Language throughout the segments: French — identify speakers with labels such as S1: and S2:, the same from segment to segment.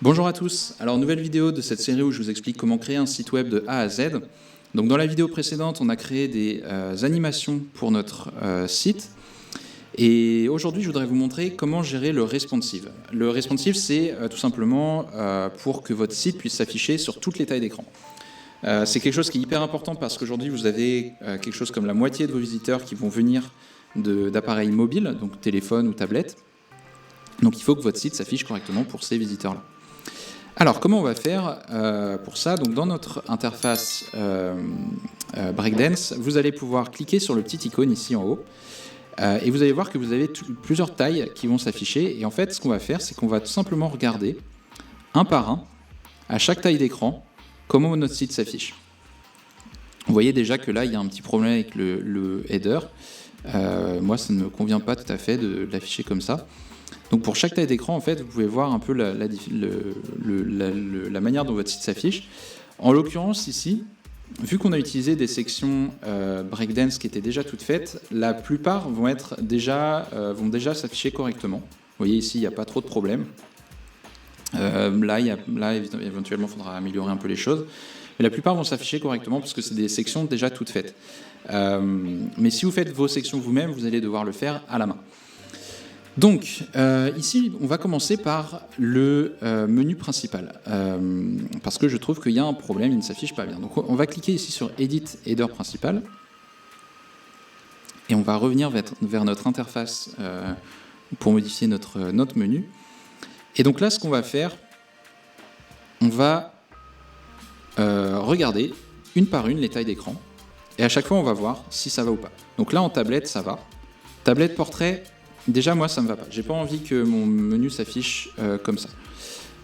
S1: Bonjour à tous, alors nouvelle vidéo de cette série où je vous explique comment créer un site web de A à Z. Donc dans la vidéo précédente, on a créé des animations pour notre site. Et aujourd'hui, je voudrais vous montrer comment gérer le responsive. Le responsive, c'est tout simplement pour que votre site puisse s'afficher sur toutes les tailles d'écran. C'est quelque chose qui est hyper important parce qu'aujourd'hui, vous avez quelque chose comme la moitié de vos visiteurs qui vont venir d'appareils mobiles, donc téléphone ou tablette. Donc il faut que votre site s'affiche correctement pour ces visiteurs-là. Alors, comment on va faire pour ça? Donc, dans notre interface Breakdance, vous allez pouvoir cliquer sur le petit icône ici en haut. Et vous allez voir que vous avez plusieurs tailles qui vont s'afficher. Et en fait, ce qu'on va faire, c'est qu'on va tout simplement regarder, un par un, à chaque taille d'écran, comment notre site s'affiche. Vous voyez déjà que là, il y a un petit problème avec le header. Moi, ça ne me convient pas tout à fait de l'afficher comme ça. Donc pour chaque taille d'écran, en fait, vous pouvez voir un peu la manière dont votre site s'affiche. En l'occurrence, ici, vu qu'on a utilisé des sections Breakdance qui étaient déjà toutes faites, la plupart vont déjà s'afficher correctement. Vous voyez ici, il n'y a pas trop de problèmes. Là, éventuellement, il faudra améliorer un peu les choses. Mais la plupart vont s'afficher correctement parce que c'est des sections déjà toutes faites. Mais si vous faites vos sections vous-même, vous allez devoir le faire à la main. Donc, ici, on va commencer par le menu principal, parce que je trouve qu'il y a un problème, il ne s'affiche pas bien. Donc, on va cliquer ici sur Edit Header Principal, et on va revenir vers notre interface pour modifier notre menu. Et donc là, ce qu'on va faire, on va regarder une par une les tailles d'écran, et à chaque fois, on va voir si ça va ou pas. Donc là, en tablette, ça va. Tablette portrait, déjà, moi, ça me va pas. J'ai pas envie que mon menu s'affiche comme ça.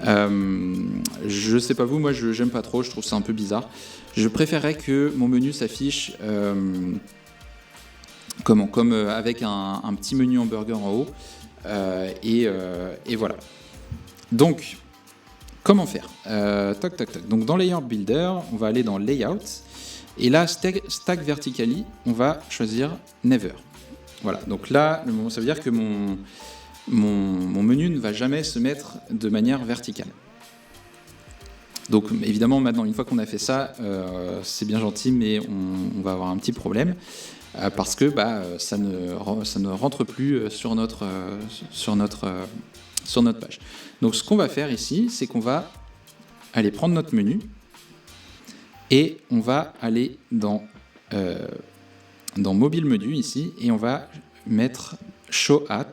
S1: Je sais pas vous, moi, j'aime pas trop. Je trouve ça un peu bizarre. Je préférerais que mon menu s'affiche comme avec un petit menu hamburger en haut. Et voilà. Donc, comment faire Toc, toc, toc. Donc, dans Layer Builder, on va aller dans Layout. Et là, Stack Vertically, on va choisir Never. Voilà, donc là, ça veut dire que mon menu ne va jamais se mettre de manière verticale. Donc évidemment, maintenant, une fois qu'on a fait ça, c'est bien gentil, mais on va avoir un petit problème, parce que ça ne rentre plus sur notre page. Donc ce qu'on va faire ici, c'est qu'on va aller prendre notre menu, et on va aller dans Mobile Menu ici, et on va mettre Show at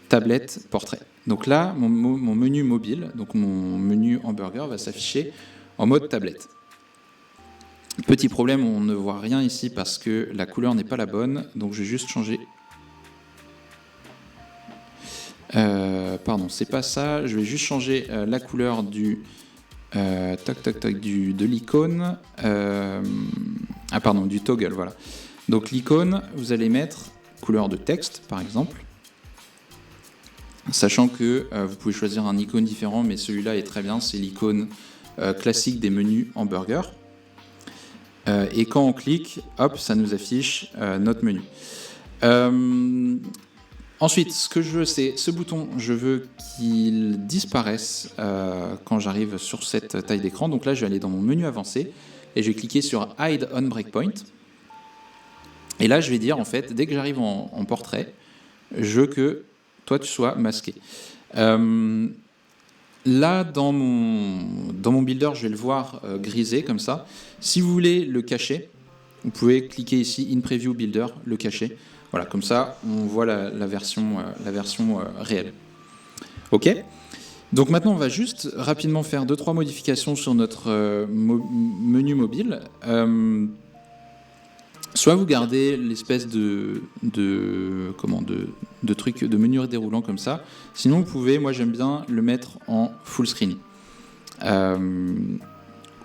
S1: Tablette Portrait. Donc là, mon menu mobile, donc mon menu hamburger va s'afficher en mode tablette. Petit problème, on ne voit rien ici parce que la couleur n'est pas la bonne, donc je vais juste changer. Pardon, c'est pas ça, je vais juste changer la couleur de l'icône. Du toggle, voilà. Donc l'icône, vous allez mettre couleur de texte, par exemple, sachant que vous pouvez choisir un icône différent, mais celui-là est très bien, c'est l'icône classique des menus hamburger. Et quand on clique, hop, ça nous affiche notre menu. Ensuite, ce que je veux, c'est ce bouton, je veux qu'il disparaisse quand j'arrive sur cette taille d'écran. Donc là, je vais aller dans mon menu avancé et je vais cliquer sur Hide on Breakpoint. Et là, je vais dire, en fait, dès que j'arrive en portrait, je veux que toi, tu sois masqué. Là, dans mon builder, je vais le voir grisé, comme ça. Si vous voulez le cacher, vous pouvez cliquer ici, In Preview Builder, le cacher. Voilà, comme ça, on voit la version réelle. OK ? Donc maintenant, on va juste rapidement faire 2-3 modifications sur notre menu mobile. Soit vous gardez l'espèce de truc de menu déroulant comme ça. Sinon, vous pouvez, moi j'aime bien le mettre en full screen.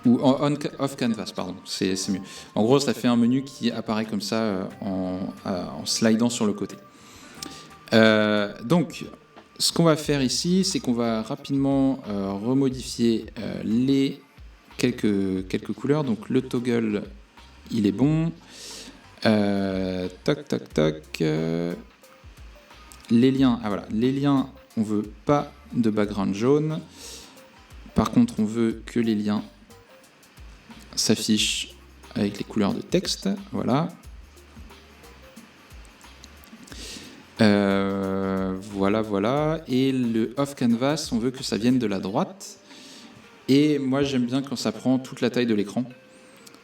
S1: Ou en off canvas, pardon, c'est mieux. En gros, ça fait un menu qui apparaît comme ça en slidant sur le côté. Donc, ce qu'on va faire ici, c'est qu'on va rapidement remodifier les quelques couleurs. Donc, le toggle, il est bon. Toc. Les liens, les liens, on veut pas de background jaune. Par contre, on veut que les liens s'affichent avec les couleurs de texte. Voilà. Voilà. Et le off canvas, on veut que ça vienne de la droite. Et moi, j'aime bien quand ça prend toute la taille de l'écran.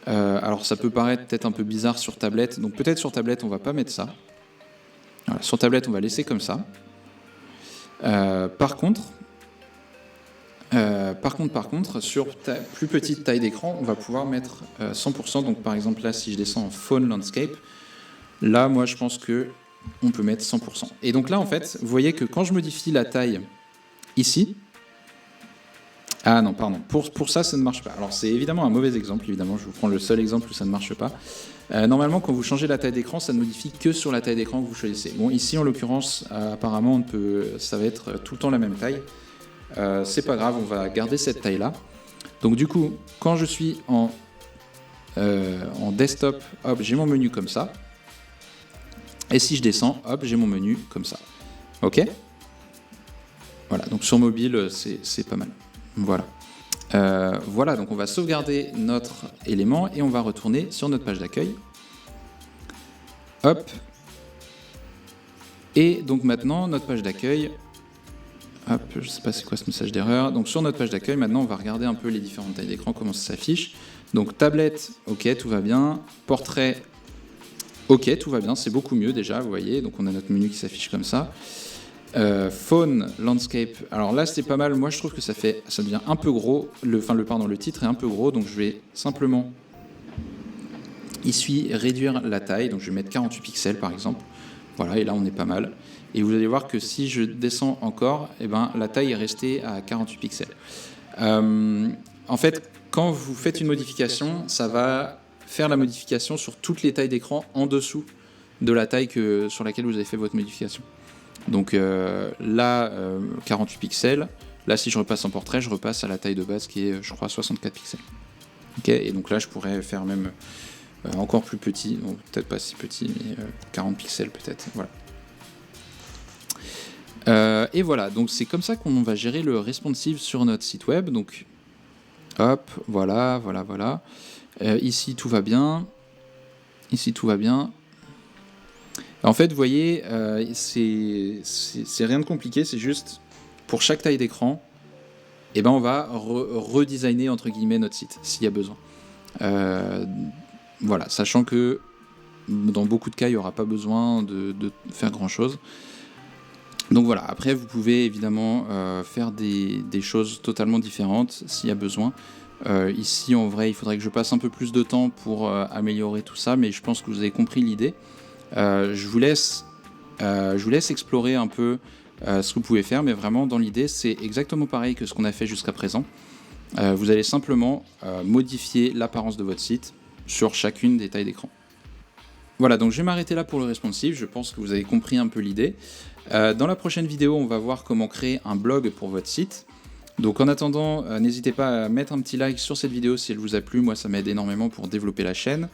S1: Alors, ça peut paraître peut-être un peu bizarre sur tablette. Donc, peut-être sur tablette, on va pas mettre ça. Voilà, sur tablette, on va laisser comme ça. Par contre, sur plus petite taille d'écran, on va pouvoir mettre 100%. Donc, par exemple, là, si je descends en Phone Landscape, là, moi, je pense que on peut mettre 100%. Et donc là, en fait, vous voyez que quand je modifie la taille ici, ah non, pardon, pour ça, ça ne marche pas. Alors, c'est évidemment un mauvais exemple, évidemment, je vous prends le seul exemple où ça ne marche pas. Normalement, quand vous changez la taille d'écran, ça ne modifie que sur la taille d'écran que vous choisissez. Bon, ici, en l'occurrence, apparemment, ça va être tout le temps la même taille. C'est pas grave, on va garder cette taille-là. Donc, du coup, quand je suis en desktop, hop, j'ai mon menu comme ça. Et si je descends, hop, j'ai mon menu comme ça. Ok ? Voilà, donc sur mobile, c'est pas mal. Voilà. Voilà, donc on va sauvegarder notre élément et on va retourner sur notre page d'accueil. Hop. Et donc maintenant, notre page d'accueil. Hop, je sais pas c'est quoi ce message d'erreur. Donc sur notre page d'accueil, maintenant, on va regarder un peu les différentes tailles d'écran, comment ça s'affiche. Donc tablette, ok, tout va bien. Portrait, ok, tout va bien, c'est beaucoup mieux déjà, vous voyez. Donc on a notre menu qui s'affiche comme ça. Phone Landscape, alors là c'est pas mal, moi je trouve que ça devient un peu gros, le titre est un peu gros, donc je vais simplement ici réduire la taille, donc je vais mettre 48 pixels par exemple, voilà, et là on est pas mal, et vous allez voir que si je descends encore, eh ben, la taille est restée à 48 pixels. En fait, quand vous faites une modification, ça va faire la modification sur toutes les tailles d'écran en dessous de la taille sur laquelle vous avez fait votre modification. Donc là, 48 pixels. Là, si je repasse en portrait, je repasse à la taille de base qui est, je crois, 64 pixels. Okay, et donc là, je pourrais faire même encore plus petit. Bon, peut-être pas si petit, mais 40 pixels peut-être. Voilà. Et voilà, donc c'est comme ça qu'on va gérer le responsive sur notre site web. Donc, hop, voilà. Ici, tout va bien. Ici, tout va bien. En fait, vous voyez, c'est rien de compliqué, c'est juste, pour chaque taille d'écran, eh ben, on va redesigner, entre guillemets, notre site, s'il y a besoin. Voilà, sachant que dans beaucoup de cas, il n'y aura pas besoin de faire grand-chose. Donc voilà, après, vous pouvez évidemment faire des choses totalement différentes, s'il y a besoin. Ici, en vrai, il faudrait que je passe un peu plus de temps pour améliorer tout ça, mais je pense que vous avez compris l'idée. Je vous laisse explorer un peu ce que vous pouvez faire, mais vraiment dans l'idée c'est exactement pareil que ce qu'on a fait jusqu'à présent. Vous allez simplement modifier l'apparence de votre site sur chacune des tailles d'écran. Voilà, donc je vais m'arrêter là pour le responsive, je pense que vous avez compris un peu l'idée. Dans la prochaine vidéo, on va voir comment créer un blog pour votre site. Donc en attendant, n'hésitez pas à mettre un petit like sur cette vidéo si elle vous a plu, moi ça m'aide énormément pour développer la chaîne.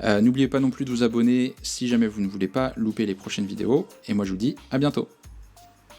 S1: N'oubliez pas non plus de vous abonner si jamais vous ne voulez pas louper les prochaines vidéos. Et moi je vous dis à bientôt.